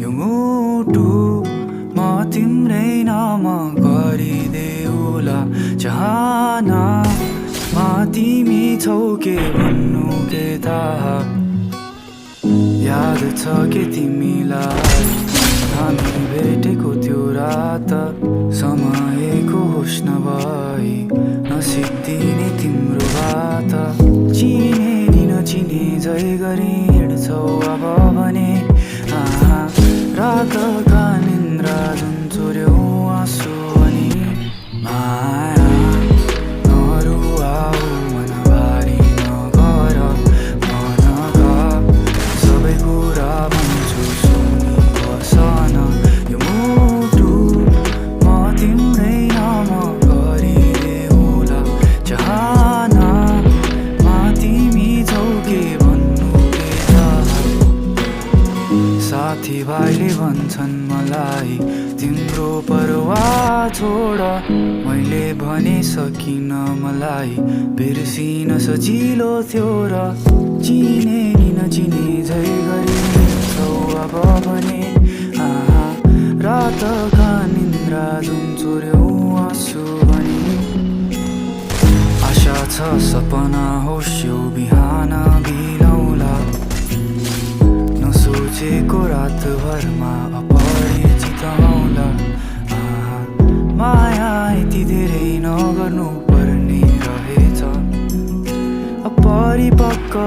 यो मुटु म तिम्रै नाम गरिदेऊला चाहना मा तिमी छौ के भन्नु के थाहा याद छ के तिमीलाई हामी भेटेको त्यो रात समयको होस नभई नसिद्धिने तिम्रो बात चिने नि नचिने जय गरी हिँड्छौ अब भने रातका निन्द्रा जुन चोर्यौ आँसु अनि माया नरुवाऊ मनभारी नगर मनका सबै कुरा भन्छु सुनि बसन यो मुटु म तिम्रै नाम गरिदेऊला चाहना मा तिमी छौ के भन्नु के थाहा साथीभाइले भन्छन् मलाई तिम्रो परवाह छोड मैले भने सकिन मलाई बिर्सिन सजिलो थियो र चिने नि नचिने झै गरी छौ अब भने रातका निन्द्रा जुन चोर्यौ आँसु भने आशा छ सपना होस् यो बिहान बिलौला नसोचेको रातभरमा अपरिचित आउला माया यति धेरै नगर्नु पर्ने रहेछ अपरिपक्व